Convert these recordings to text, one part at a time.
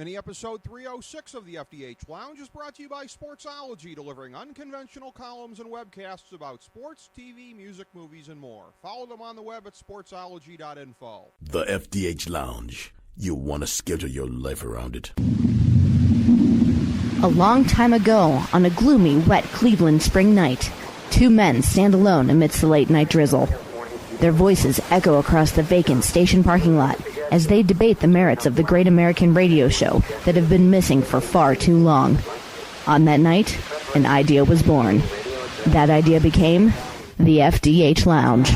Mini episode 306 of the FDH Lounge is brought to you by Sportsology, delivering unconventional columns and webcasts about sports, TV, music, movies, and more. Follow them on the web at sportsology.info. The FDH Lounge. You want to schedule your life around it. A long time ago, on a gloomy, wet Cleveland spring night, two men stand alone amidst the late-night drizzle. Their voices echo across the vacant station parking lot as they debate the merits of the great American radio show that have been missing for far too long. On that night, an idea was born. That idea became the FDH Lounge.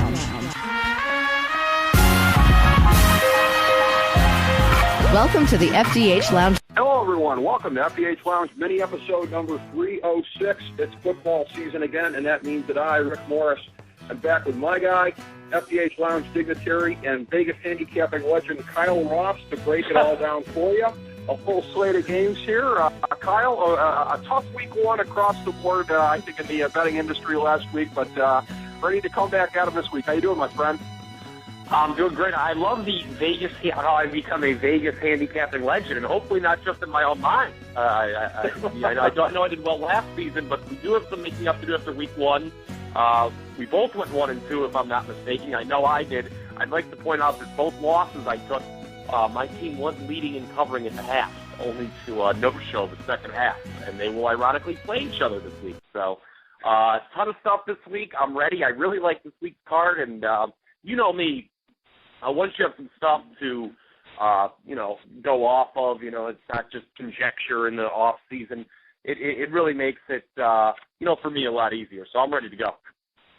Welcome to the FDH Lounge. Hello, everyone. Welcome to FDH Lounge mini episode number 306. It's football season again, and that means that I, Rick Morris, I'm back with my guy, FDH Lounge Dignitary, and Vegas handicapping legend Kyle Ross to break it all down for you. A full slate of games here. Kyle, a tough week one across the board, I think, in the betting industry last week, but ready to come back at it this week. How you doing, my friend? I'm doing great. I love the Vegas, how I've become a Vegas handicapping legend, and hopefully not just in my own mind. I don't know I did well last season, but we do have some making up to do after week one. We both went 1-2, if I'm not mistaken. I know I did. I'd like to point out that both losses I took, my team was leading and covering at the half, only to no-show the second half, and they will ironically play each other this week. So, a ton of stuff this week. I'm ready. I really like this week's card, and you know me. Once you have some stuff to, go off of, it's not just conjecture in the off season. It really makes it, for me a lot easier. So I'm ready to go.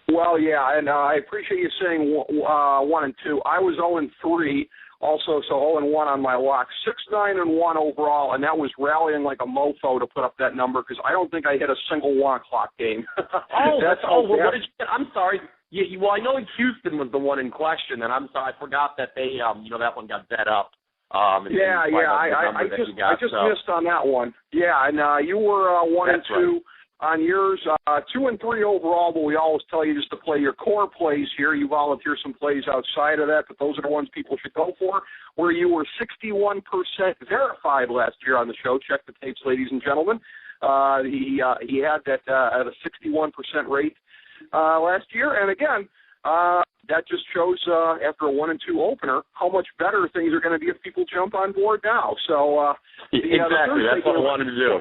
Well, yeah, and I appreciate you saying 1-2. I was 0-3 also, so 0-1 on my lock. 6-9-1 overall, and that was rallying like a mofo to put up that number because I don't think I hit a single 1 o'clock game. What did you get? I'm sorry. Well, I know Houston was the one in question, and I'm sorry, I forgot that they, that one got bet up. I just missed on that one. Yeah, and you were 1-2 on yours, 2-3 overall. But we always tell you just to play your core plays here. You volunteer some plays outside of that, but those are the ones people should go for. Where you were 61% verified last year on the show. Check the tapes, ladies and gentlemen. He had that at a 61% rate. Last year, and again, that just shows after a 1-2 opener how much better things are going to be if people jump on board now. So exactly, that's what I wanted to do.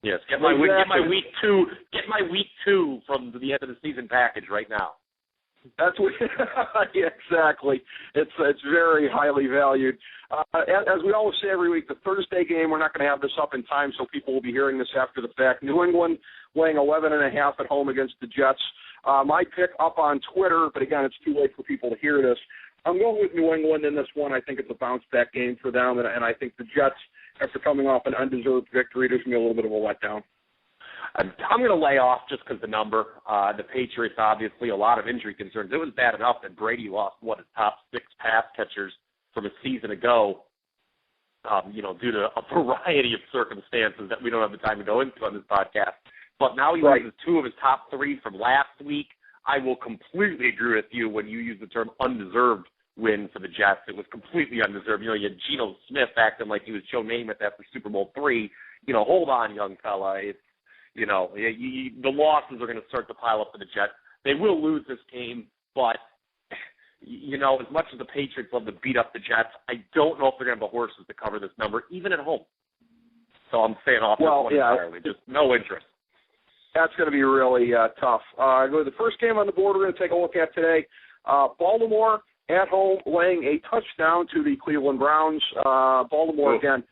Yes. Get my week two from the end of the season package right now. That's what. Yeah, exactly. It's very highly valued. As we always say every week, the Thursday game, we're not going to have this up in time, so people will be hearing this after the fact. New England laying 11.5 at home against the Jets. My pick up on Twitter, but again, it's too late for people to hear this. I'm going with New England in this one. I think it's a bounce-back game for them, and I think the Jets, after coming off an undeserved victory, there's going to be a little bit of a letdown. I'm going to lay off just because the number. The Patriots, obviously, a lot of injury concerns. It was bad enough that Brady lost, his top 6 pass catchers from a season ago, due to a variety of circumstances that we don't have the time to go into on this podcast. But now he loses 2 of his top 3 from last week. I will completely agree with you when you use the term undeserved win for the Jets. It was completely undeserved. You had Geno Smith acting like he was Joe Namath after Super Bowl III. Hold on, young fella. It's, the losses are going to start to pile up for the Jets. They will lose this game, but, as much as the Patriots love to beat up the Jets, I don't know if they're going to have the horses to cover this number, even at home. So I'm staying off this one entirely. Just no interest. That's going to be really tough. The first game on the board we're going to take a look at today, Baltimore at home laying a touchdown to the Cleveland Browns. Baltimore, again,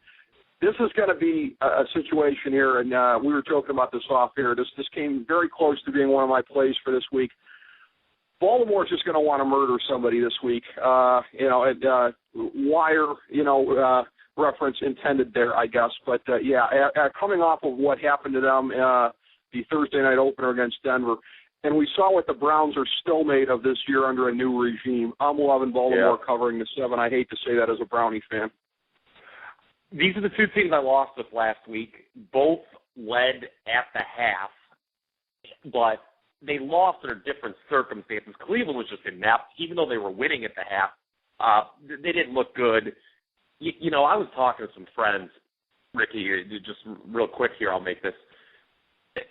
this is going to be a situation here, and we were joking about this off here. This came very close to being one of my plays for this week. Baltimore's just going to want to murder somebody this week. Wire, reference intended there, I guess. But, coming off of what happened to them the Thursday night opener against Denver, and we saw what the Browns are still made of this year under a new regime. I'm loving Baltimore covering the 7. I hate to say that as a Brownie fan. These are the 2 teams I lost with last week. Both led at the half, but they lost under different circumstances. Cleveland was just inept. Even though they were winning at the half, they didn't look good. I was talking to some friends Ricky, just real quick here, I'll make this.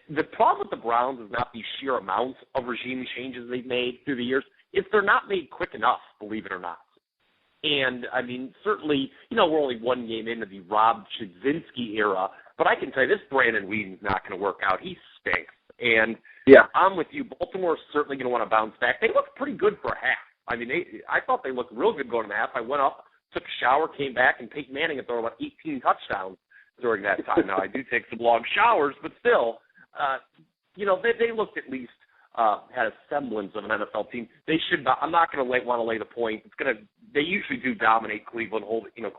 The problem with the Browns is not the sheer amount of regime changes they've made through the years. It's they're not made quick enough, believe it or not. And, I mean, certainly, we're only one game into the Rob Chudzinski era, but I can tell you this Brandon Whedon's not going to work out. He stinks. And I'm with you. Baltimore's certainly going to want to bounce back. They looked pretty good for a half. I mean, I thought they looked real good going to the half. I went up, took a shower, came back, and Peyton Manning had thrown about 18 touchdowns during that time. Now, I do take some long showers, but still, they looked at least had a semblance of an NFL team. They should not. I'm not going to want to lay the point. They usually do dominate Cleveland.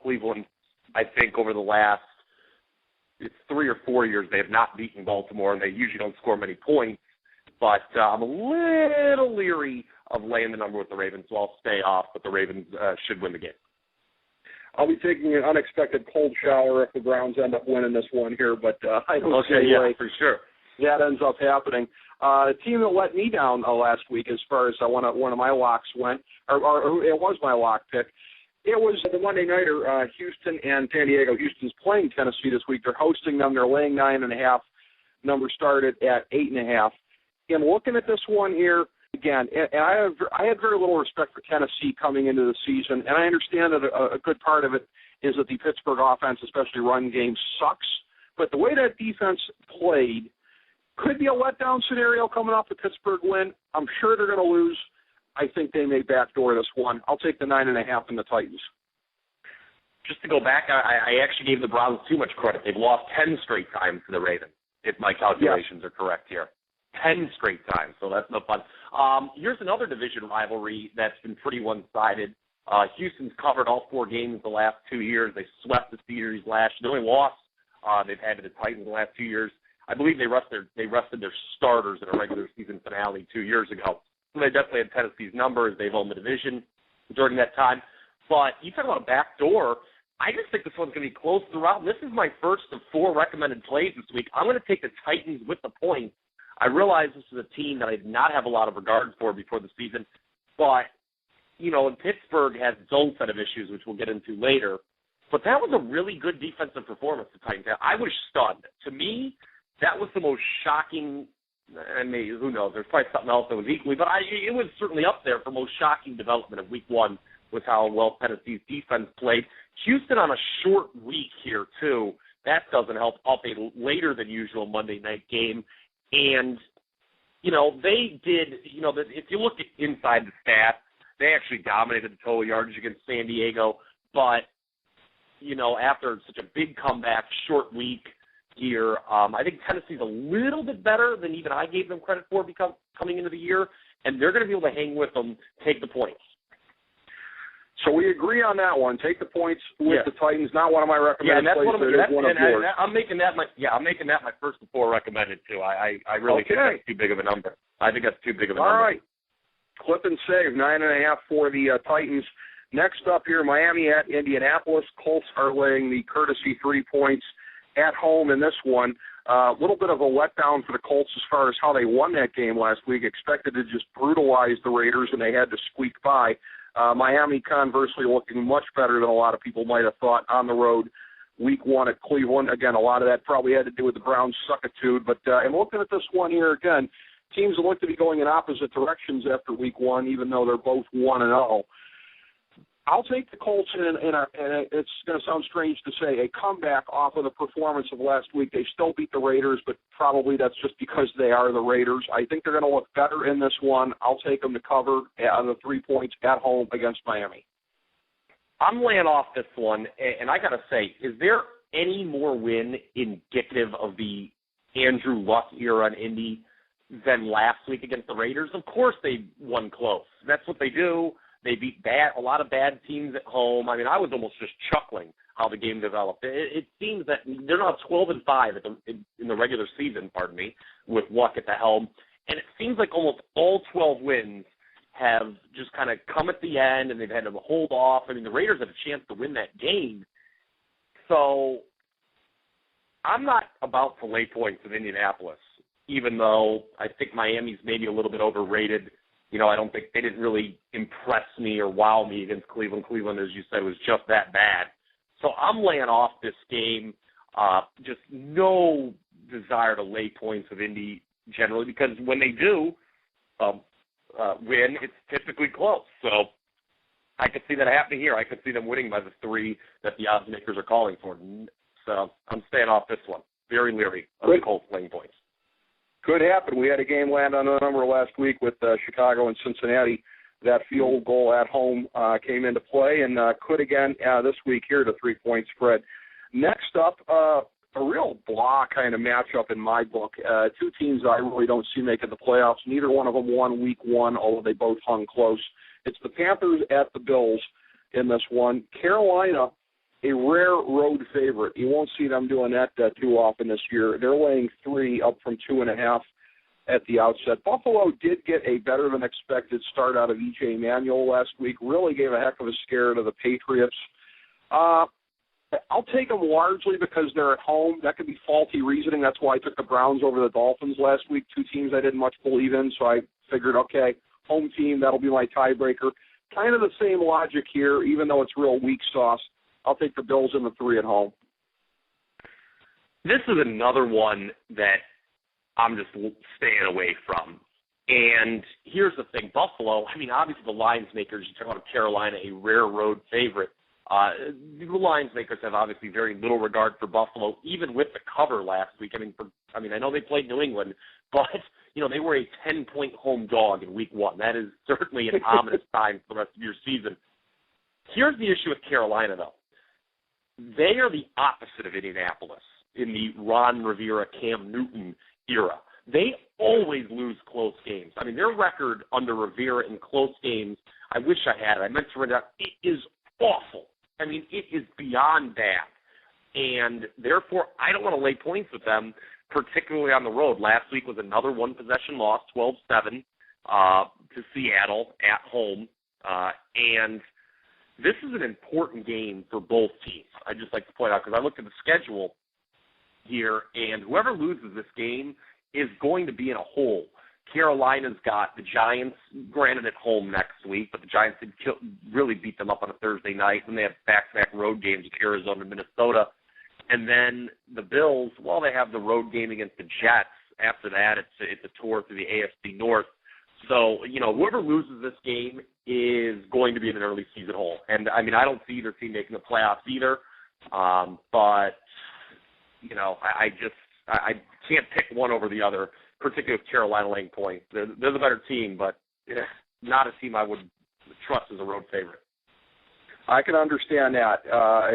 Cleveland, I think over the last 3 or 4 years, they have not beaten Baltimore, and they usually don't score many points. But I'm a little leery of laying the number with the Ravens, so I'll stay off. But the Ravens should win the game. I'll be taking an unexpected cold shower if the Browns end up winning this one here, but I don't see a way for sure that ends up happening. The team that let me down last week as far as one of my locks went, or it was my lock pick, it was the Monday Nighter, Houston and San Diego. Houston's playing Tennessee this week. They're hosting them. They're laying 9.5. Number started at 8.5. And looking at this one here, again, and I had very little respect for Tennessee coming into the season, and I understand that a good part of it is that the Pittsburgh offense, especially run game, sucks. But the way that defense played could be a letdown scenario coming off the Pittsburgh win. I'm sure they're going to lose. I think they may backdoor this one. I'll take the 9.5 and the Titans. Just to go back, I actually gave the Browns too much credit. They've lost 10 straight times to the Ravens, if my calculations are correct here. 10 straight times, so that's no fun. Here's another division rivalry that's been pretty one-sided. Houston's covered all 4 games the last 2 years. They swept the series last year. The only loss they've had to the Titans the last 2 years. I believe they rested their starters in a regular season finale 2 years ago. So they definitely had Tennessee's numbers. They've owned the division during that time. But you talk about a backdoor. I just think this one's going to be close throughout. This is my first of 4 recommended plays this week. I'm going to take the Titans with the points. I realize this is a team that I did not have a lot of regard for before the season. But, and Pittsburgh has its own set of issues, which we'll get into later. But that was a really good defensive performance the Titans had. I was stunned. To me, that was the most shocking, and maybe, who knows, there's probably something else that was equally, but it was certainly up there for most shocking development of week 1 with how well Tennessee's defense played. Houston on a short week here, too. That doesn't help. Up a later than usual Monday night game. And, they did, if you look at inside the stats, they actually dominated the total yardage against San Diego. But, after such a big comeback, short week, here. I think Tennessee's a little bit better than even I gave them credit for coming into the year, and they're going to be able to hang with them, take the points. So we agree on that one. Take the points with the Titans. Not one of my recommended plays, but it is one of yours. I'm making that my first of 4 recommended too. I really think that's too big of a number. I think that's too big of a number. All right. Clip and save, 9.5 for the Titans. Next up here, Miami at Indianapolis. Colts are laying the courtesy 3 points at home in this one. A little bit of a letdown for the Colts as far as how they won that game last week. Expected to just brutalize the Raiders, and they had to squeak by. Miami, conversely, looking much better than a lot of people might have thought on the road week 1 at Cleveland. Again, a lot of that probably had to do with the Browns' suckitude. But I'm looking at this one here again. Teams that look to be going in opposite directions after week 1, even though they're both 1-0. I'll take the Colts and it's going to sound strange to say, a comeback off of the performance of last week. They still beat the Raiders, but probably that's just because they are the Raiders. I think they're going to look better in this one. I'll take them to cover the 3 points at home against Miami. I'm laying off this one, and I got to say, is there any more win indicative of the Andrew Luck era in Indy than last week against the Raiders? Of course they won close. That's what they do. They beat a lot of bad teams at home. I mean, I was almost just chuckling how the game developed. It seems that they're now 12-5 in the regular season, with Luck at the helm. And it seems like almost all 12 wins have just kind of come at the end, and they've had to hold off. I mean, the Raiders had a chance to win that game. So I'm not about to lay points in Indianapolis, even though I think Miami's maybe a little bit overrated. I don't think they didn't really impress me or wow me against Cleveland. Cleveland, as you said, was just that bad. So I'm laying off this game. Just no desire to lay points with Indy generally, because when they do win, it's typically close. So I could see that happening here. I could see them winning by the 3 that the odds makers are calling for. So I'm staying off this one. Very leery of the Colts laying points. Could happen. We had a game land on the number last week with Chicago and Cincinnati. That field goal at home came into play, and could again this week here at a 3-point spread. Next up, a real blah kind of matchup in my book. 2 teams I really don't see making the playoffs. Neither one of them won week 1, although they both hung close. It's the Panthers at the Bills in this one. Carolina, a rare road favorite. You won't see them doing that too often this year. They're laying 3, up from 2.5 at the outset. Buffalo did get a better-than-expected start out of E.J. Manuel last week. Really gave a heck of a scare to the Patriots. I'll take them largely because they're at home. That could be faulty reasoning. That's why I took the Browns over the Dolphins last week, 2 teams I didn't much believe in, so I figured, okay, home team, that'll be my tiebreaker. Kind of the same logic here, even though it's real weak sauce. I'll take the Bills in the 3 at home. This is another one that I'm just staying away from. And here's the thing, Buffalo, I mean, obviously the lines makers, you talk about Carolina, a rare road favorite. The lines makers have obviously very little regard for Buffalo, even with the cover last week. I mean, I know they played New England, but they were a 10-point home dog in week 1. That is certainly an ominous sign for the rest of your season. Here's the issue with Carolina, though. They are the opposite of Indianapolis in the Ron Rivera, Cam Newton era. They always lose close games. I mean, their record under Rivera in close games, I wish I had it. I meant to write it out. It is awful. I mean, it is beyond bad. And therefore, I don't want to lay points with them, particularly on the road. Last week was another one-possession loss, 12-7 to Seattle at home. And this is an important game for both teams. I'd just like to point out, because I looked at the schedule here, and whoever loses this game is going to be in a hole. Carolina's got the Giants, granted at home next week, but the Giants did really beat them up on a Thursday night. And they have back-to-back road games with Arizona and Minnesota. And then the Bills, well, they have the road game against the Jets. After that, it's a tour through the AFC North. So, whoever loses this game is going to be in an early season hole. And, I mean, I don't see either team making the playoffs either. But, I can't pick one over the other, particularly with Carolina laying points. They're the better team, but not a team I would trust as a road favorite. I can understand that.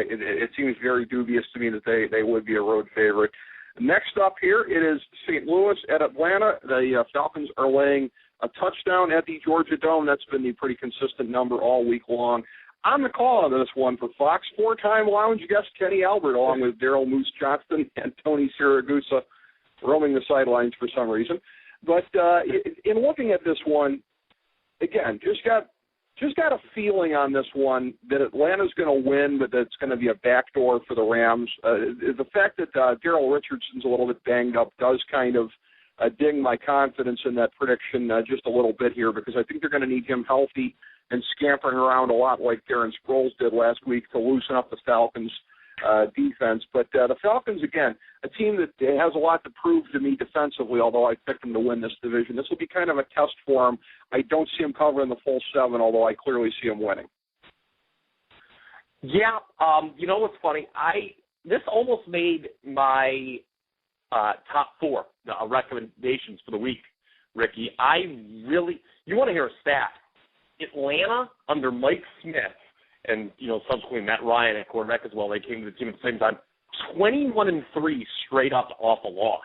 It seems very dubious to me that they would be a road favorite. Next up here, it is St. Louis at Atlanta. The Falcons are laying a touchdown at the Georgia Dome. That's been the pretty consistent number all week long. On the call on this one for Fox, 4-time lounge guest Kenny Albert, along with Daryl Moose Johnston and Tony Siragusa, roaming the sidelines for some reason. But in looking at this one, again, just got a feeling on this one that Atlanta's going to win, but that it's going to be a backdoor for the Rams. The fact that Daryl Richardson's a little bit banged up does kind of ding my confidence in that prediction just a little bit here, because I think they're going to need him healthy and scampering around a lot like Darren Sproles did last week to loosen up the Falcons' defense. But the Falcons, again, a team that has a lot to prove to me defensively, although I picked them to win this division. This will be kind of a test for them. I don't see them covering the full 7, although I clearly see them winning. Yeah, you know what's funny? This almost made my top 4 recommendations for the week, Ricky. You want to hear a stat. Atlanta, under Mike Smith, and, subsequently Matt Ryan at quarterback as well, they came to the team at the same time, 21-3 straight up off a loss,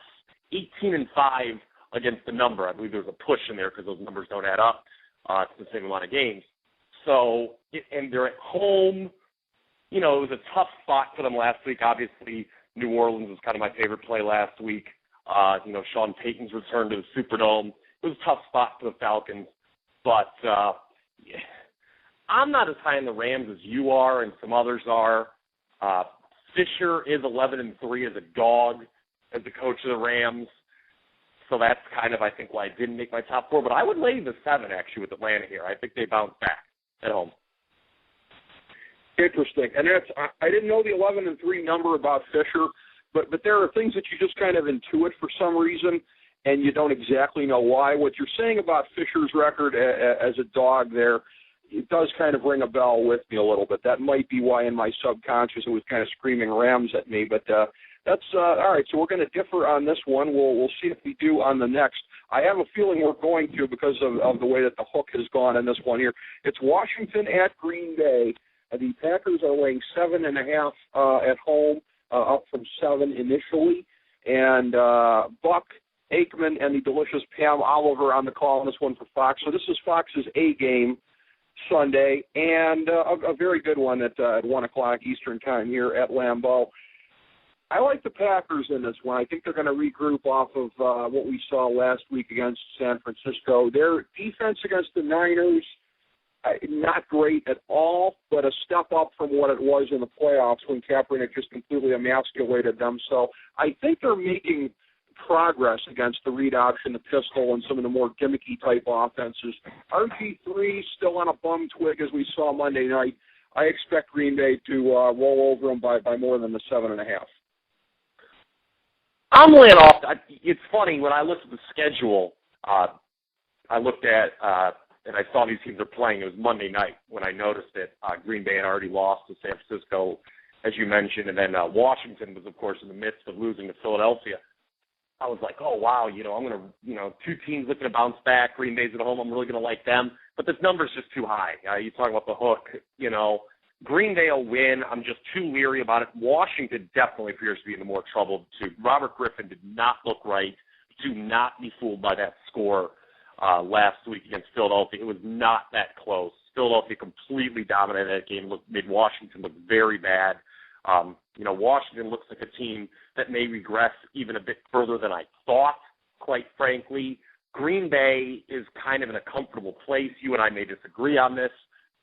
18-5 against the number. I believe there was a push in there because those numbers don't add up to the same amount of games. So, and they're at home. It was a tough spot for them last week. Obviously, New Orleans was kind of my favorite play last week. Sean Payton's return to the Superdome. It was a tough spot for the Falcons. But I'm not as high on the Rams as you are and some others are. Fisher is 11-3 as a dog as the coach of the Rams. So that's kind of, I think, why I didn't make my top 4. But I would lay the 7, actually, with Atlanta here. I think they bounce back at home. Interesting. And I didn't know the 11-3 number about Fisher. but there are things that you just kind of intuit for some reason, and you don't exactly know why. What you're saying about Fisher's record as a dog there, it does kind of ring a bell with me a little bit. That might be why in my subconscious it was kind of screaming Rams at me, but that's all right. So we're going to differ on this one. We'll see if we do on the next. I have a feeling we're going to because of the way that the hook has gone in this one here. It's Washington at Green Bay. The Packers are weighing 7.5 at home, up from 7 initially, and Buck Aikman and the delicious Pam Oliver on the call on this one for Fox. So this is Fox's A game Sunday, and a very good one at 1 o'clock Eastern time here at Lambeau. I like the Packers in this one. I think they're going to regroup off of what we saw last week against San Francisco. Their defense against the Niners, not great at all, but a step up from what it was in the playoffs when Kaepernick just completely emasculated them. So I think they're making progress against the read option, the pistol, and some of the more gimmicky type offenses. RG3 still on a bum twig as we saw Monday night. I expect Green Bay to roll over them by more than the 7.5. I'm laying off. It's funny, when I looked at the schedule, I looked at and I saw these teams are playing. It was Monday night when I noticed it. Green Bay had already lost to San Francisco, as you mentioned, and then Washington was, of course, in the midst of losing to Philadelphia. I was like, oh, wow, I'm going to, two teams looking to bounce back. Green Bay's at home. I'm really going to like them. But this number's just too high. You talk about the hook, Green Bay will win. I'm just too leery about it. Washington definitely appears to be in the more trouble, too. Robert Griffin did not look right. Do not be fooled by that score last week against Philadelphia. It was not that close. Philadelphia completely dominated that game, made Washington look very bad. Washington looks like a team that may regress even a bit further than I thought, quite frankly. Green Bay is kind of in a comfortable place. You and I may disagree on this,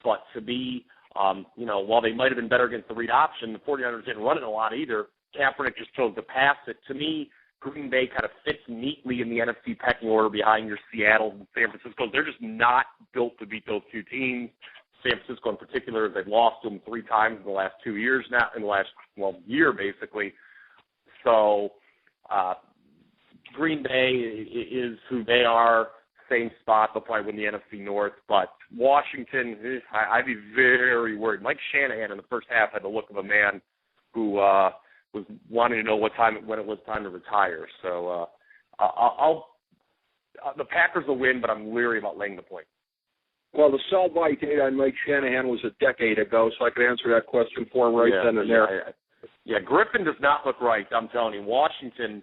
but to me, while they might have been better against the read option, the 49ers didn't run it a lot either. Kaepernick just chose to pass it. To me, Green Bay kind of fits neatly in the NFC pecking order behind your Seattle and San Francisco. They're just not built to beat those two teams. San Francisco in particular, they've lost to them 3 times in the last 2 years now, in the last, year basically. So Green Bay is who they are, same spot. They'll probably win the NFC North. But Washington, I'd be very worried. Mike Shanahan in the first half had the look of a man who was wanting to know when it was time to retire. So the Packers will win, but I'm leery about laying the point. Well, the sell-by date on Mike Shanahan was a decade ago, so I could answer that question for him then and there. Yeah, Griffin does not look right. I'm telling you, Washington,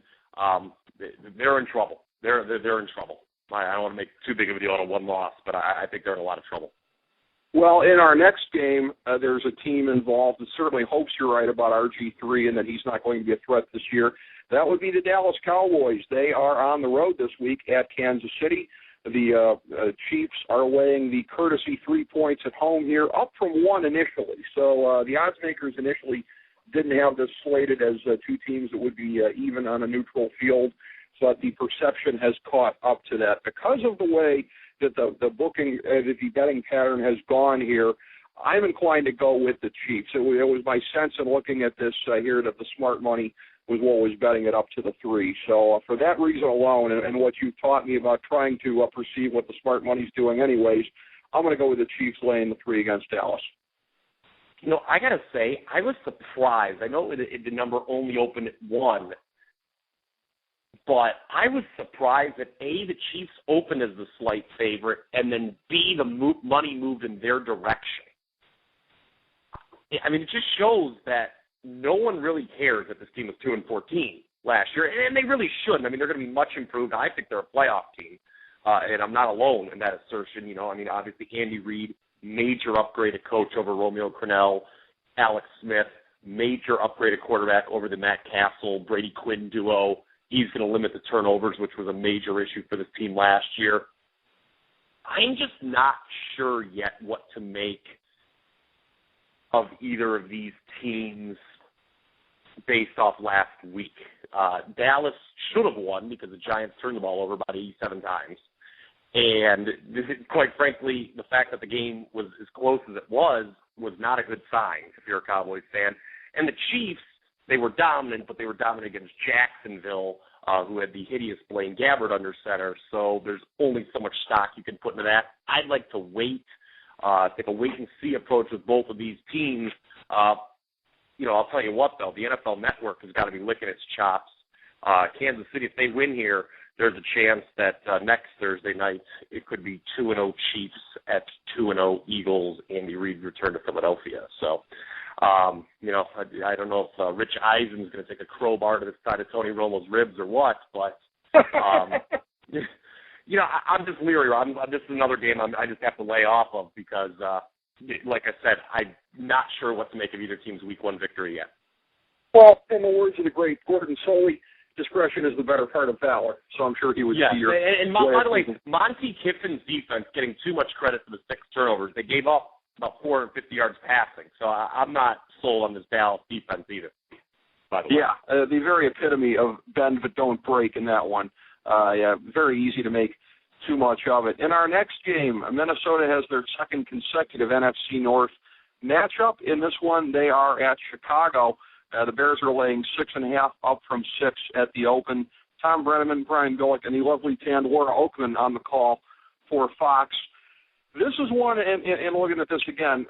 they're in trouble. They're in trouble. I don't want to make too big of a deal out of one loss, but I think they're in a lot of trouble. Well, in our next game, there's a team involved that certainly hopes you're right about RG3 and that he's not going to be a threat this year. That would be the Dallas Cowboys. They are on the road this week at Kansas City. The Chiefs are weighing the courtesy 3 points at home here, up from 1 initially. So the odds makers initially didn't have this slated as 2 teams that would be even on a neutral field, but the perception has caught up to that. Because of the way that the booking, the betting pattern has gone here, I'm inclined to go with the Chiefs. It was my sense in looking at this here that the smart money was what was betting it up to the 3. So for that reason alone, and what you taught me about trying to perceive what the smart money's doing anyways, I'm going to go with the Chiefs laying the 3 against Dallas. I got to say, I was surprised. I know the number only opened at 1, but I was surprised that, A, the Chiefs opened as the slight favorite, and then, B, the money moved in their direction. I mean, it just shows that no one really cares that this team was 2-14 last year, and they really shouldn't. I mean, they're going to be much improved. I think they're a playoff team, and I'm not alone in that assertion. Obviously Andy Reid, major upgrade at coach over Romeo Crennel, Alex Smith, major upgrade at quarterback over the Matt Castle, Brady Quinn duo. He's going to limit the turnovers, which was a major issue for this team last year. I'm just not sure yet what to make of either of these teams based off last week. Dallas should have won because the Giants turned the ball over about 87 times. And quite frankly, the fact that the game was as close as it was not a good sign if you're a Cowboys fan. And the Chiefs, they were dominant, but they were dominant against Jacksonville, who had the hideous Blaine Gabbert under center. So there's only so much stock you can put into that. I'd like to wait, take a wait-and-see approach with both of these teams. I'll tell you what, though, the NFL Network has got to be licking its chops. Kansas City, if they win here, there's a chance that next Thursday night it could be 2-0 Chiefs at 2-0 Eagles. Andy Reid return to Philadelphia. So, I don't know if Rich Eisen's going to take a crowbar to the side of Tony Romo's ribs or what, but, I'm just leery. This is another game I just have to lay off of because, like I said, I'm not sure what to make of either team's Week 1 victory yet. Well, in the words of the great Gordon Soley, discretion is the better part of valor, so I'm sure he would see your... And by the way, Monty Kiffin's defense getting too much credit for the 6 turnovers. They gave up about 450 yards passing, so I'm not sold on this Dallas defense either, by the way. Yeah, the very epitome of bend but don't break in that one. Very easy to make too much of it. In our next game, Minnesota has their second consecutive NFC North matchup. In this one, they are at Chicago. The Bears are laying 6.5 up from 6 at the open. Tom Brenneman, Brian Golick, and the lovely Tandora Oakman on the call for Fox. This is one, and looking at this again,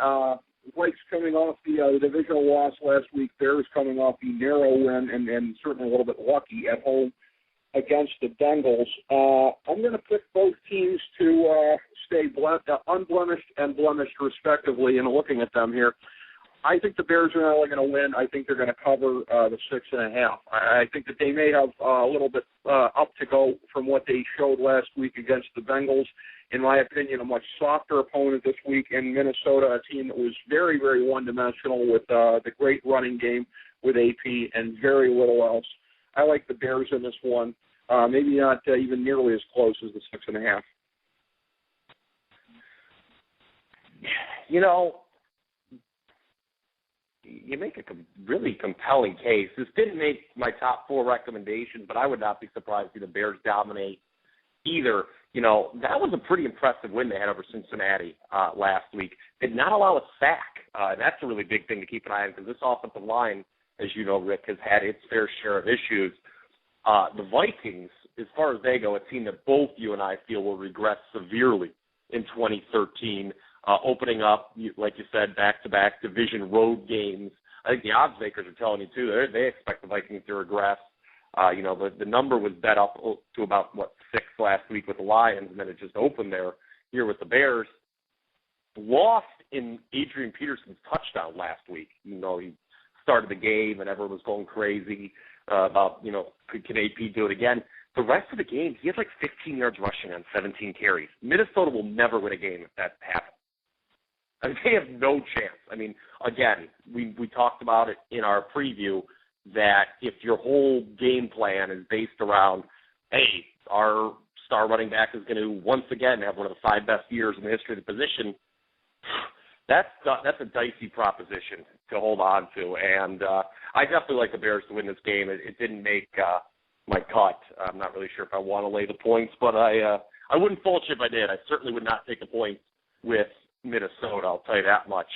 Blake's coming off the divisional loss last week. Bears coming off the narrow win and certainly a little bit lucky at home against the Bengals. I'm going to pick both teams to stay unblemished and blemished respectively in looking at them here. I think the Bears are not only going to win. I think they're going to cover the 6.5. I think that they may have a little bit up to go from what they showed last week against the Bengals. In my opinion, a much softer opponent this week in Minnesota, a team that was very, very one-dimensional with the great running game with AP and very little else. I like the Bears in this one. Maybe not even nearly as close as the 6.5. You make a really compelling case. This didn't make my top 4 recommendations, but I would not be surprised to see the Bears dominate either. That was a pretty impressive win they had over Cincinnati last week. Did not allow a sack. That's a really big thing to keep an eye on because this offensive line, as you know, Rick, has had its fair share of issues. The Vikings, as far as they go, a team that both you and I feel will regress severely in 2013. Opening up, like you said, back-to-back division road games. I think the odds makers are telling you, too, they expect the Vikings to regress. The number was bet up to about, 6 last week with the Lions, and then it just opened there here with the Bears. Lost in Adrian Peterson's touchdown last week. He started the game, and everyone was going crazy about, can AP do it again? The rest of the game, he had 15 yards rushing on 17 carries. Minnesota will never win a game if that happens. I mean, they have no chance. I mean, again, we talked about it in our preview that if your whole game plan is based around, hey, our star running back is going to once again have one of the 5 best years in the history of the position, that's a dicey proposition to hold on to. And I definitely like the Bears to win this game. It didn't make my cut. I'm not really sure if I want to lay the points, but I wouldn't fault you if I did. I certainly would not take a point with Minnesota, I'll tell you that much.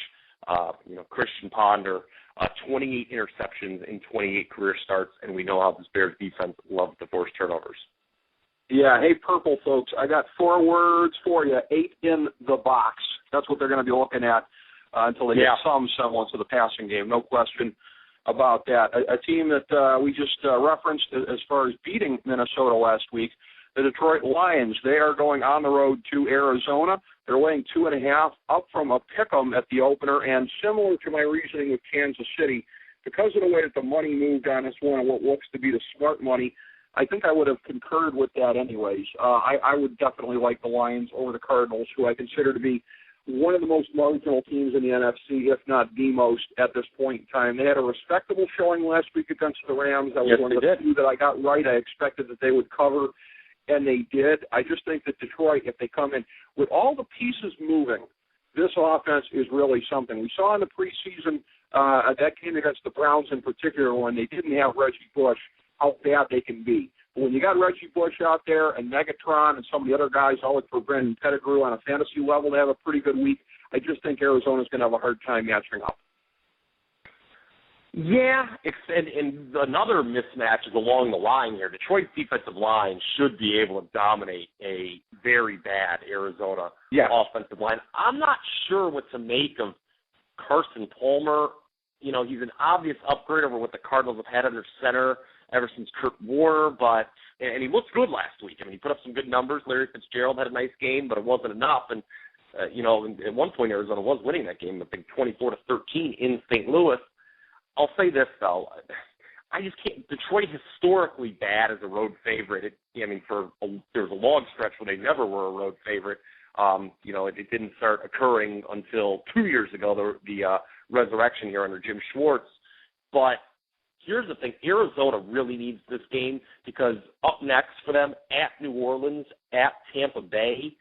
Christian Ponder, 28 interceptions in 28 career starts, and we know how this Bears defense loves to force turnovers. Yeah, hey, Purple folks, I got 4 words for you, 8 in the box. That's what they're going to be looking at until they get some semblance of the passing game, no question about that. A team that we just referenced as far as beating Minnesota last week, the Detroit Lions. They are going on the road to Arizona. They're laying 2.5 up from a pick'em at the opener, and similar to my reasoning with Kansas City, because of the way that the money moved on this one and what looks to be the smart money, I think I would have concurred with that anyways. I would definitely like the Lions over the Cardinals, who I consider to be one of the most marginal teams in the NFC, if not the most, at this point in time. They had a respectable showing last week against the Rams. That was one of the few that I got right. I expected that they would cover, and they did. I just think that Detroit, if they come in with all the pieces moving, this offense is really something. We saw in the preseason that game against the Browns in particular, when they didn't have Reggie Bush, how bad they can be. But when you got Reggie Bush out there and Megatron and some of the other guys, all look for Brandon Pettigrew on a fantasy level to have a pretty good week, I just think Arizona's going to have a hard time matching up. Yeah, and another mismatch is along the line here. Detroit's defensive line should be able to dominate a very bad Arizona offensive line. I'm not sure what to make of Carson Palmer. You know, he's an obvious upgrade over what the Cardinals have had under center ever since Kurt Warner, and he looked good last week. I mean, he put up some good numbers. Larry Fitzgerald had a nice game, but it wasn't enough. And, at one point Arizona was winning that game, I think 24-13 in St. Louis. I'll say this, though. I just can't. Detroit historically bad as a road favorite. There was a long stretch where they never were a road favorite. It didn't start occurring until 2 years ago, the resurrection here under Jim Schwartz. But here's the thing. Arizona really needs this game because up next for them, at New Orleans, at Tampa Bay,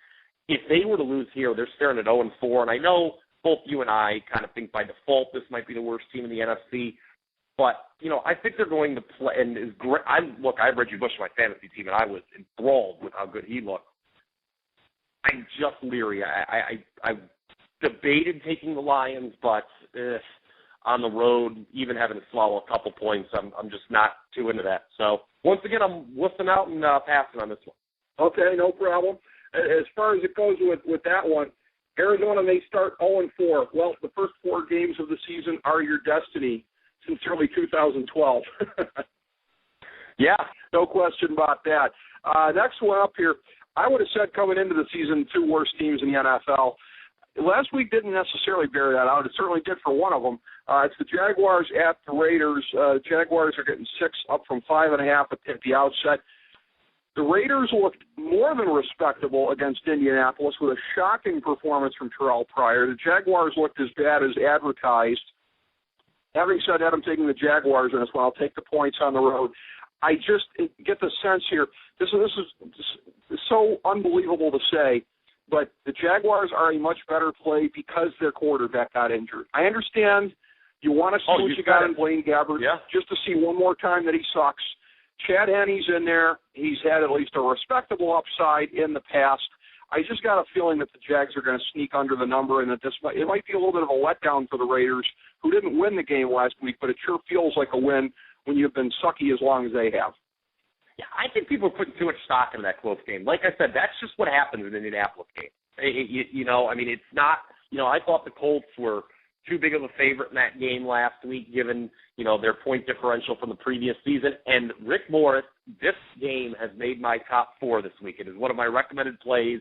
if they were to lose here, they're staring at 0-4. And I know both you and I kind of think by default this might be the worst team in the NFC. But, I think they're going to play. And is great. I have Reggie Bush on my fantasy team, and I was enthralled with how good he looked. I'm just leery. I debated taking the Lions, but on the road, even having to swallow a couple points, I'm just not too into that. So, once again, I'm wussing out and passing on this one. Okay, no problem. As far as it goes with that one, Arizona may start 0-4. Well, the first 4 games of the season are your destiny. Sincerely, 2012. Yeah. No question about that. Next one up here, I would have said coming into the season, 2 worst teams in the NFL. Last week didn't necessarily bear that out. It certainly did for one of them. It's the Jaguars at the Raiders. Jaguars are getting 6 up from 5.5 at the outset. The Raiders looked more than respectable against Indianapolis with a shocking performance from Terrell Pryor. The Jaguars looked as bad as advertised. Having said that, I'm taking the Jaguars in this one. I'll take the points on the road. I just get the sense here, this is so unbelievable to say, but the Jaguars are a much better play because their quarterback got injured. I understand you want to see what you got in Blaine Gabbert just to see one more time that he sucks. Chad Henne's in there. He's had at least a respectable upside in the past. I just got a feeling that the Jags are going to sneak under the number and that it might be a little bit of a letdown for the Raiders, who didn't win the game last week, but it sure feels like a win when you've been sucky as long as they have. Yeah, I think people are putting too much stock into that close game. Like I said, that's just what happens in an Indianapolis game. It's not, I thought the Colts were too big of a favorite in that game last week, given, their point differential from the previous season. And Rick Morris, this game has made my top 4 this week. It is one of my recommended plays.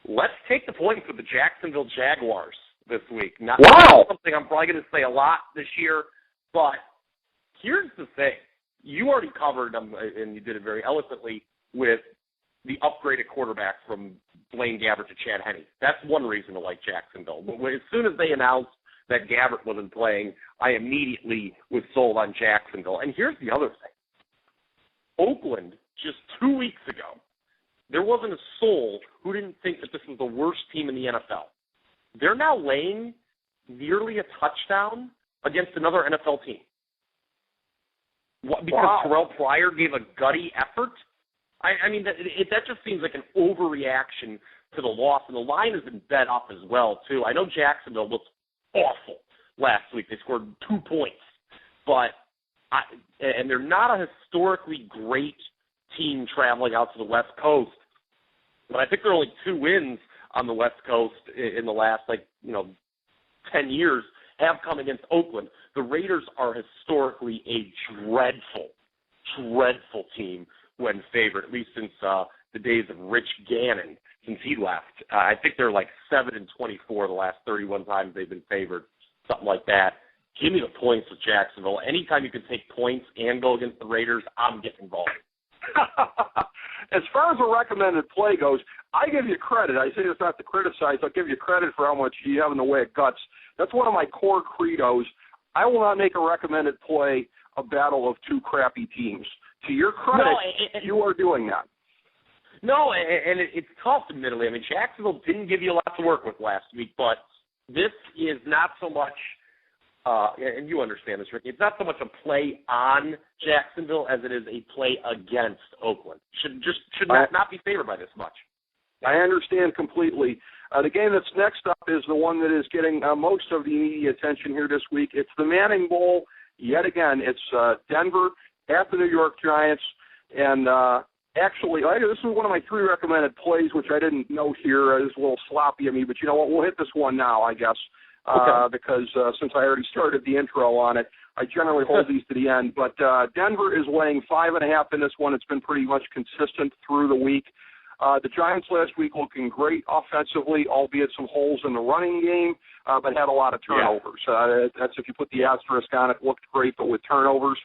Let's take the points with the Jacksonville Jaguars this week. Not something I'm probably going to say a lot this year, but here's the thing. You already covered, and you did it very eloquently, with the upgraded quarterback from Blaine Gabbert to Chad Henne. That's one reason to like Jacksonville. But as soon as they announced that Gabbert wasn't playing, I immediately was sold on Jacksonville. And here's the other thing. Oakland, just 2 weeks ago, there wasn't a soul who didn't think that this was the worst team in the NFL. They're now laying nearly a touchdown against another NFL team. What, because Terrell Pryor gave a gutty effort? I mean, that just seems like an overreaction to the loss, and the line has been bet up as well, too. I know Jacksonville looked awful last week. They scored 2 points. And they're not a historically great team traveling out to the West Coast. But I think there are only 2 wins on the West Coast in the last, 10 years have come against Oakland. The Raiders are historically a dreadful team when favored, at least since the days of Rich Gannon, since he left. I think they're 7-24 the last 31 times they've been favored, something like that. Give me the points with Jacksonville. Anytime you can take points and go against the Raiders, I'm getting involved. As far as a recommended play goes, I give you credit. I say this not to criticize. I'll give you credit for how much you have in the way of guts. That's one of my core credos. I will not make a recommended play a battle of 2 crappy teams. To your credit, you are doing that. No, and it's tough, admittedly. I mean, Jacksonville didn't give you a lot to work with last week, but this is not so much, and you understand this, Rick, it's not so much a play on Jacksonville as it is a play against Oakland. Should not be favored by this much. I understand completely. The game that's next up is the one that is getting most of the media attention here this week. It's the Manning Bowl. yet again. It's Denver at the New York Giants, and actually, this is one of my 3 recommended plays, which I didn't note here. It's a little sloppy of me, but you know what? We'll hit this one now, I guess, because since I already started the intro on it, I generally hold these to the end. But Denver is laying 5.5 in this one. It's been pretty much consistent through the week. The Giants last week looking great offensively, albeit some holes in the running game, but had a lot of turnovers. That's if you put the asterisk on it, looked great, but with turnovers.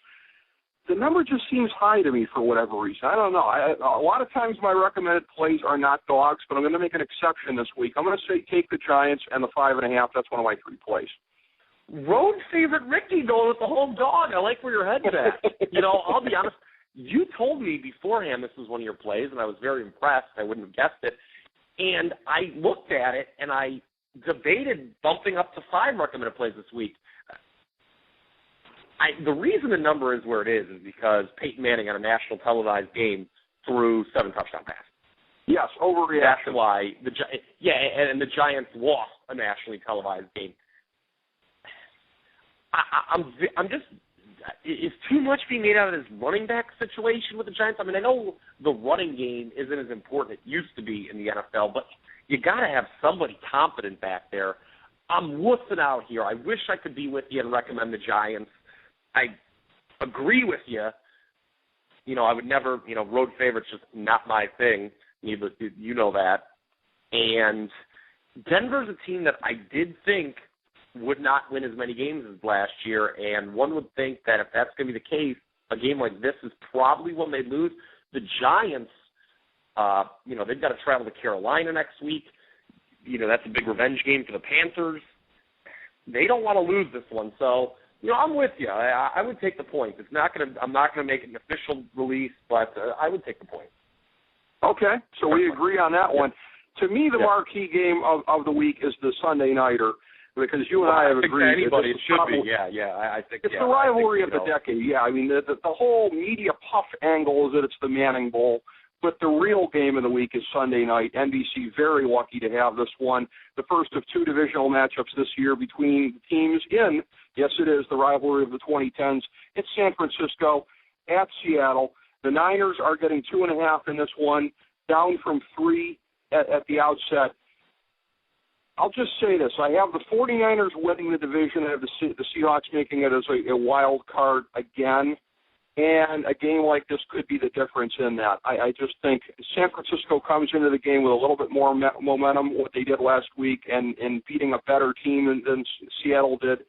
The number just seems high to me for whatever reason. I don't know. A lot of times my recommended plays are not dogs, but I'm going to make an exception this week. I'm going to say take the Giants and the 5.5. That's one of my 3 plays. Road favorite Ricky going with the home dog. I like where your head's at. I'll be honest. You told me beforehand this was one of your plays, and I was very impressed. I wouldn't have guessed it. And I looked at it, and I debated bumping up to 5 recommended plays this week. The reason the number is where it is because Peyton Manning had a national televised game threw 7 touchdown passes. Yes, overreaction. That's why and the Giants lost a nationally televised game. I'm just. Is too much being made out of this running back situation with the Giants? I mean, I know the running game isn't as important as it used to be in the NFL, but you got to have somebody competent back there. I'm wussing out here. I wish I could be with you and recommend the Giants. I agree with you. I would never, road favorites just not my thing. You know that. And Denver's a team that I did think would not win as many games as last year, and one would think that if that's going to be the case, a game like this is probably one they'd lose. The Giants, they've got to travel to Carolina next week. That's a big revenge game for the Panthers. They don't want to lose this one, so I'm with you. I would take the point. I'm not going to make it an official release, but I would take the point. Okay, so we agree on that one. To me, the marquee game of the week is the Sunday nighter. Because you and I have agreed. Anybody, it should be. I think it's the rivalry of the decade. Yeah, I mean, the whole media puff angle is that it's the Manning Bowl, but the real game of the week is Sunday night. NBC very lucky to have this one. The first of 2 divisional matchups this year between teams in, yes, it is, the rivalry of the 2010s. It's San Francisco at Seattle. The Niners are getting 2.5 in this one, down from 3 at the outset. I'll just say this. I have the 49ers winning the division. I have the Seahawks making it as a wild card again. And a game like this could be the difference in that. I just think San Francisco comes into the game with a little bit more momentum, what they did last week, and beating a better team than Seattle did.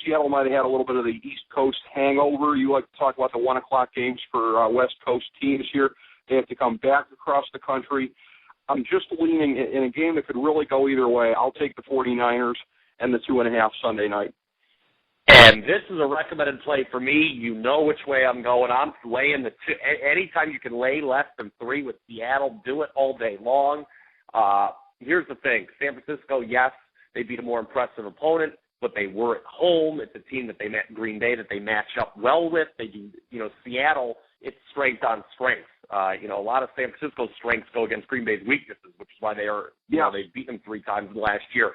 Seattle might have had a little bit of the East Coast hangover. You like to talk about the 1 o'clock games for West Coast teams here. They have to come back across the country. I'm just leaning in a game that could really go either way. I'll take the 49ers and the 2.5 Sunday night. And this is a recommended play for me. You know which way I'm going. I'm laying the 2. Anytime you can lay less than 3 with Seattle, do it all day long. Here's the thing. San Francisco, yes, they beat a more impressive opponent, but they were at home. It's a team that they met Green Bay that they match up well with. They do, Seattle, it's strength on strength. A lot of San Francisco's strengths go against Green Bay's weaknesses, which is why they've beaten them 3 times in the last year.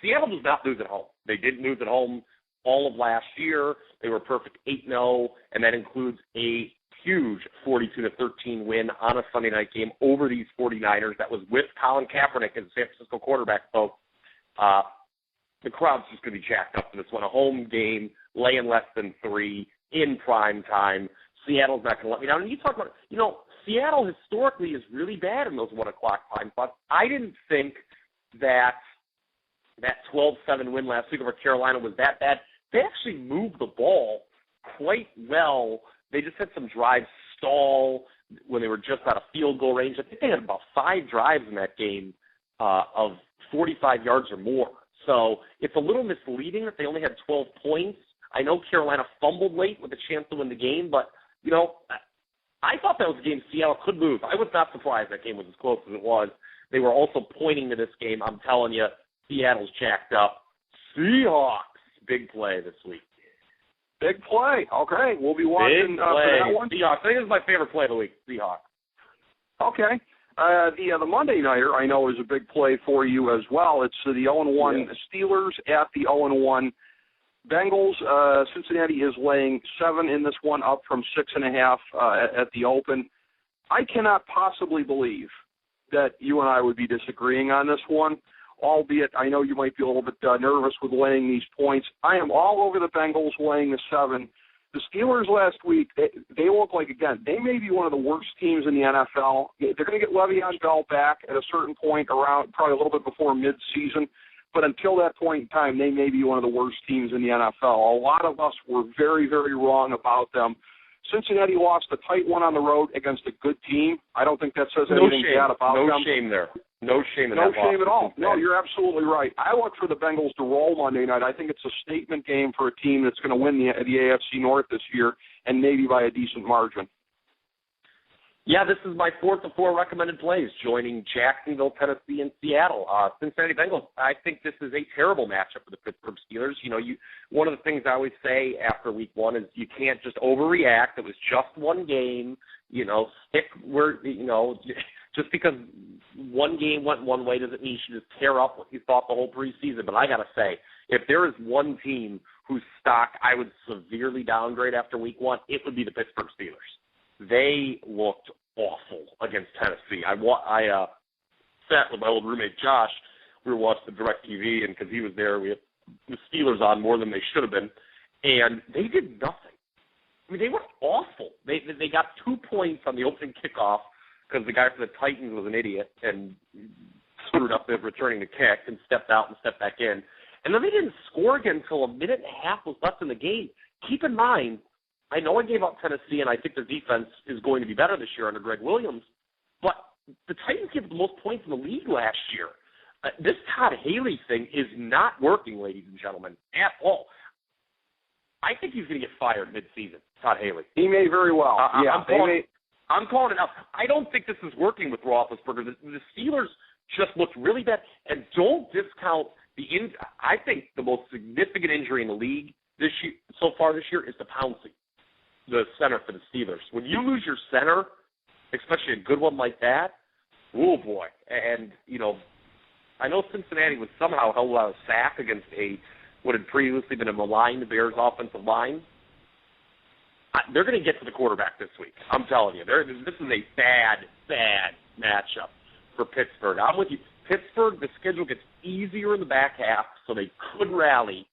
Seattle does not lose at home. They didn't lose at home all of last year. They were perfect 8-0, and that includes a huge 42-13 win on a Sunday night game over these 49ers. That was with Colin Kaepernick as the San Francisco quarterback. So the crowd's just going to be jacked up for this one. A home game, laying less than 3 in prime time. Seattle's not going to let me down. And you talk about, Seattle historically is really bad in those 1 o'clock time spots. I didn't think that 12-7 win last week over Carolina was that bad. They actually moved the ball quite well. They just had some drives stall when they were just out of field goal range. I think they had about 5 drives in that game of 45 yards or more. So it's a little misleading that they only had 12 points. I know Carolina fumbled late with a chance to win the game, but, I thought that was a game Seattle could lose. I was not surprised that game was as close as it was. They were also pointing to this game. I'm telling you, Seattle's jacked up. Seahawks, big play this week. Big play. Okay, we'll be watching for that one. Seahawks. I think this is my favorite play of the week, Seahawks. Okay. The Monday Nighter, I know, is a big play for you as well. It's the 0-1 Steelers at the 0-1 Bengals, Cincinnati is laying 7 in this one, up from 6.5 at the open. I cannot possibly believe that you and I would be disagreeing on this one, albeit I know you might be a little bit nervous with laying these points. I am all over the Bengals laying the 7. The Steelers last week, they look like, again, they may be one of the worst teams in the NFL. They're going to get Le'Veon Bell back at a certain point around probably a little bit before midseason. But until that point in time, they may be one of the worst teams in the NFL. A lot of us were very, very wrong about them. Cincinnati lost a tight one on the road against a good team. I don't think that says anything bad about them. No shame there. No shame in that. No shame at all. No, you're absolutely right. I look for the Bengals to roll Monday night. I think it's a statement game for a team that's going to win the AFC North this year, and maybe by a decent margin. Yeah, this is my 4th of 4 recommended plays, joining Jacksonville, Tennessee, and Seattle. Cincinnati Bengals, I think this is a terrible matchup for the Pittsburgh Steelers. One of the things I always say after week 1 is you can't just overreact. It was just one game. Stick where, just because one game went one way doesn't mean you should just tear up what you thought the whole preseason. But I got to say, if there is one team whose stock I would severely downgrade after week 1, it would be the Pittsburgh Steelers. They looked awful against Tennessee. I sat with my old roommate Josh. We were watching the DirecTV, and because he was there, we had the Steelers on more than they should have been, and they did nothing. I mean, they were awful. They got 2 points on the opening kickoff because the guy for the Titans was an idiot and screwed up the returning the kick and stepped out and stepped back in. And then they didn't score again until a minute and a half was left in the game. Keep in mind, I know I gave up Tennessee, and I think their defense is going to be better this year under Greg Williams, but the Titans gave the most points in the league last year. This Todd Haley thing is not working, ladies and gentlemen, at all. I think he's going to get fired midseason, Todd Haley. He may very well. I'm calling it out. I don't think this is working with Roethlisberger. The Steelers just looked really bad, and don't discount I think the most significant injury in the league so far this year is to Pouncey, the center for the Steelers. When you lose your center, especially a good one like that, oh boy. And, I know Cincinnati was somehow held out of sack against what had previously been a maligned Bears offensive line. They're going to get to the quarterback this week. I'm telling you. This is a bad matchup for Pittsburgh. I'm with you. Pittsburgh, the schedule gets easier in the back half, so they could rally,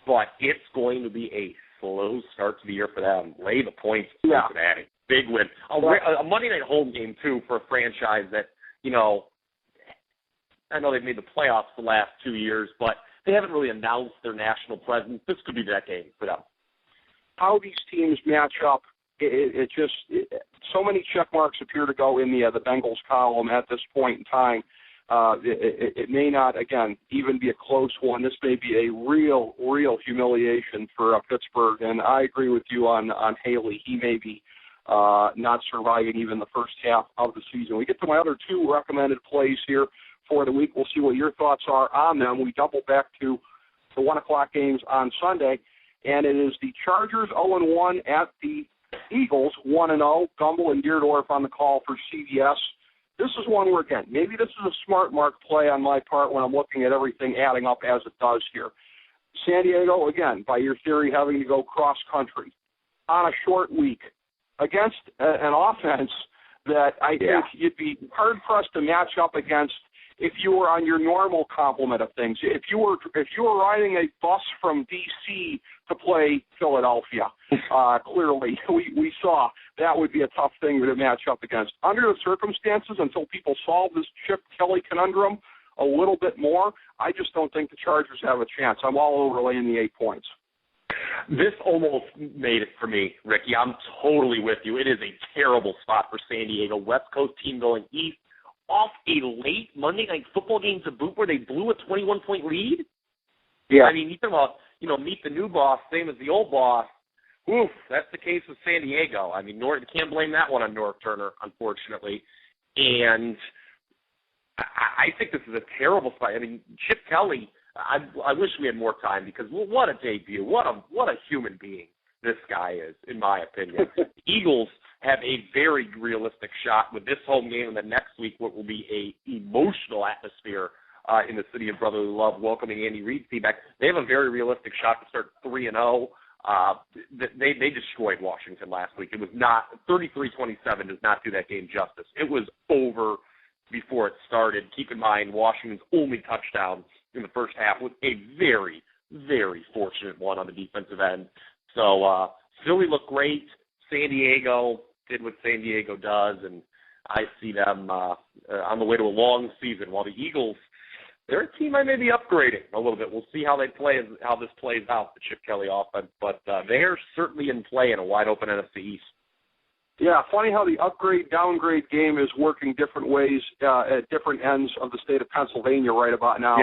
but it's going to be a slow start to the year for them. Lay the points for Cincinnati. Big win. A Monday night home game, too, for a franchise that, I know they've made the playoffs the last 2 years, but they haven't really announced their national presence. This could be that game for them. How these teams match up, so many check marks appear to go in the Bengals column at this point in time. It may not, again, even be a close one. This may be a real humiliation for Pittsburgh, and I agree with you on Haley. He may be not surviving even the first half of the season. We get to my other 2 recommended plays here for the week. We'll see what your thoughts are on them. We double back to the 1 o'clock games on Sunday, and it is the Chargers 0-1 at the Eagles 1-0. Gumbel and Deerdorf on the call for CBS. This is one where, again, maybe this is a smart mark play on my part when I'm looking at everything adding up as it does here. San Diego, again, by your theory, having to go cross-country on a short week against an offense that I think you'd be hard-pressed to match up against if you were on your normal complement of things. If you were riding a bus from D.C. to play Philadelphia, clearly we saw that would be a tough thing to match up against. Under the circumstances, until people solve this Chip Kelly conundrum a little bit more, I just don't think the Chargers have a chance. I'm all over laying the 8 points. This almost made it for me, Ricky. I'm totally with you. It is a terrible spot for San Diego. West Coast team going east off a late Monday night football game to boot where they blew a 21-point lead. Yeah. I mean, you talk about, meet the new boss, same as the old boss. Oof, that's the case with San Diego. I mean, can't blame that one on North Turner, unfortunately. And I think this is a terrible spot. I mean, Chip Kelly, I wish we had more time because what a debut. What a human being this guy is, in my opinion. Eagles have a very realistic shot with this home game and then next week what will be a emotional atmosphere in the city of brotherly love, welcoming Andy Reid's team back. They have a very realistic shot to start 3-0. They destroyed Washington last week. It was not 33-27 does not do that game justice. It was over before it started. Keep in mind, Washington's only touchdown in the first half was a very, very fortunate one on the defensive end. So Philly looked great. San Diego did what San Diego does, and I see them on the way to a long season. While the Eagles, they're a team I may be upgrading a little bit. We'll see how they play, how this plays out, the Chip Kelly offense. But they're certainly in play in a wide-open NFC East. Yeah, funny how the upgrade-downgrade game is working different ways at different ends of the state of Pennsylvania right about now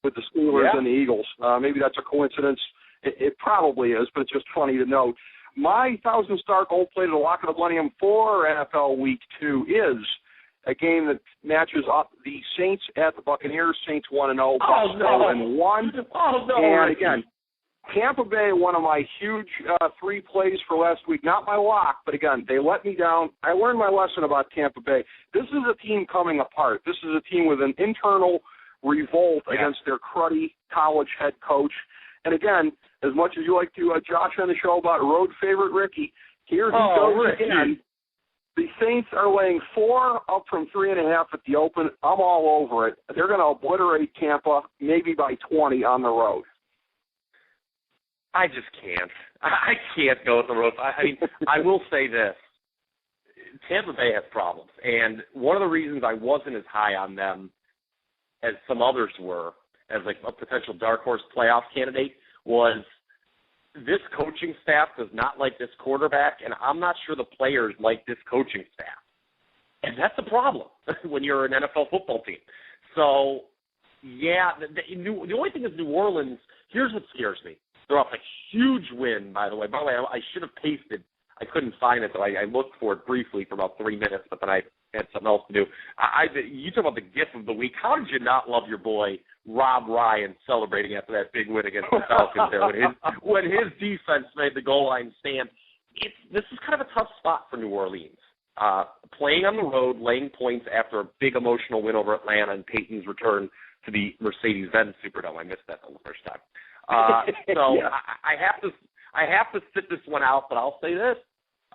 with the Steelers and the Eagles. Maybe that's a coincidence. It probably is, but it's just funny to note. My 1,000-star gold-plated lock of the millennium for NFL Week 2 is a game that matches up the Saints at the Buccaneers. Saints 1-0, Bucs 0-1. Oh, no. And again, Tampa Bay, one of my huge 3 plays for last week. Not my lock, but again, they let me down. I learned my lesson about Tampa Bay. This is a team coming apart. This is a team with an internal revolt against their cruddy college head coach. And again, as much as you like to josh on the show about road favorite Ricky, here he goes again. The Saints are laying 4, up from 3.5 at the open. I'm all over it. They're going to obliterate Tampa, maybe by 20 on the road. I just can't. I can't go with the road. I mean, I will say this. Tampa Bay has problems. And one of the reasons I wasn't as high on them as some others were, as like a potential dark horse playoff candidate, was this coaching staff does not like this quarterback, and I'm not sure the players like this coaching staff. And that's a problem when you're an NFL football team. So, yeah, the only thing is New Orleans, here's what scares me. They're off a huge win, by the way. By the way, I should have pasted. I couldn't find it, but I looked for it briefly for about 3 minutes, but then I had something else to do. You talk about the gift of the week. How did you not love your boy Rob Ryan celebrating after that big win against the Falcons there when his defense made the goal line stand? This is kind of a tough spot for New Orleans. Playing on the road, laying points after a big emotional win over Atlanta and Peyton's return to the Mercedes-Benz Superdome. I missed that the first time. So I have to sit this one out, but I'll say this.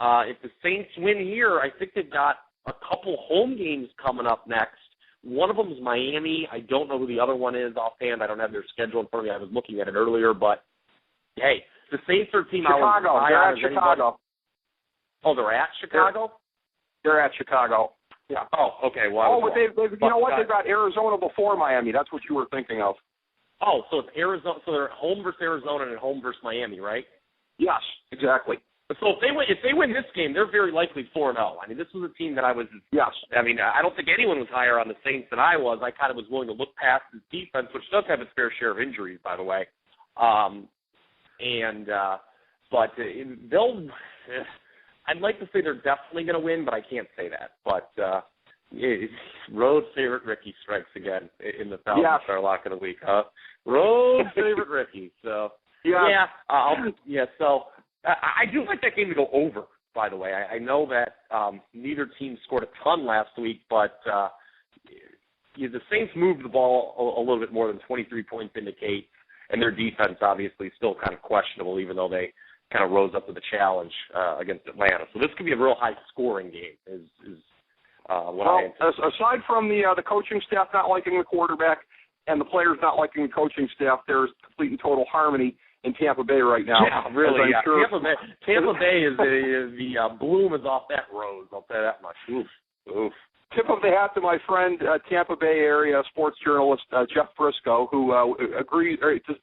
If the Saints win here, I think they've got a couple home games coming up next. One of them is Miami. I don't know who the other one is offhand. I don't have their schedule in front of me. I was looking at it earlier, but hey, the Saints are a team Chicago. They're at Chicago. Oh, they're at Chicago? They're at Chicago. Yeah. Oh, okay. Well, but you know what? They've got Arizona before Miami. That's what you were thinking of. Oh, so it's Arizona. So they're home versus Arizona and at home versus Miami, right? Yes, exactly. So if they win this game, they're very likely 4-0. I mean, this was a team that I was. Yes. I mean, I don't think anyone was higher on the Saints than I was. I kind of was willing to look past his defense, which does have its fair share of injuries, by the way. But they'll. I'd like to say they're definitely going to win, but I can't say that. But road favorite Ricky strikes again in the 1,000-star lock of the week, huh? Road favorite Ricky. So So I do like that game to go over. By the way, I know that neither team scored a ton last week, but the Saints moved the ball a little bit more than 23 points indicate, and their defense obviously still kind of questionable, even though they kind of rose up to the challenge against Atlanta. So this could be a real high-scoring game. Aside from the coaching staff not liking the quarterback and the players not liking the coaching staff, there's complete and total harmony in Tampa Bay right now. Yeah, really. Yeah. Sure. Tampa Bay is the bloom is off that rose. I'll say that much. Oof. Tip of the hat to my friend, Tampa Bay area sports journalist Jeff Briscoe, who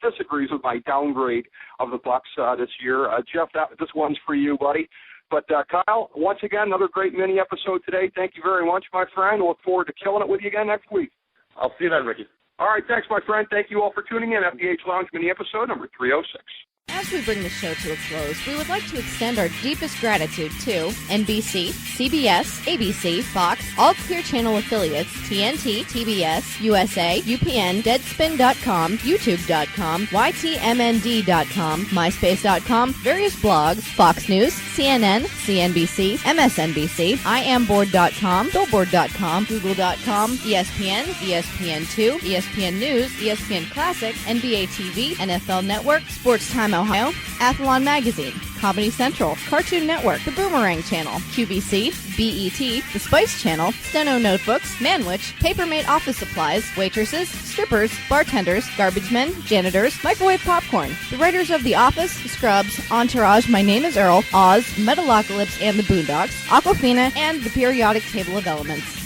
disagrees with my downgrade of the Bucs this year. Jeff, this one's for you, buddy. But Kyle, once again, another great mini episode today. Thank you very much, my friend. Look forward to killing it with you again next week. I'll see you then, Ricky. All right, thanks, my friend. Thank you all for tuning in. FDH Lounge mini episode number 306. As we bring the show to a close, we would like to extend our deepest gratitude to NBC, CBS, ABC, Fox, all Clear Channel affiliates, TNT, TBS, USA, UPN, Deadspin.com, YouTube.com, YTMND.com, MySpace.com, various blogs, Fox News, CNN, CNBC, MSNBC, IamBoard.com, Billboard.com, Google.com, ESPN, ESPN2, ESPN News, ESPN Classic, NBA TV, NFL Network, Sports Time Ohio, Athlon Magazine, Comedy Central, Cartoon Network, The Boomerang Channel, QVC, BET, The Spice Channel, Steno Notebooks, Manwich, Papermate Office Supplies, waitresses, strippers, bartenders, garbage men, janitors, microwave popcorn, the writers of The Office, Scrubs, Entourage, My Name is Earl, Oz, Metalocalypse and the Boondocks, Aquafina, and the periodic table of elements.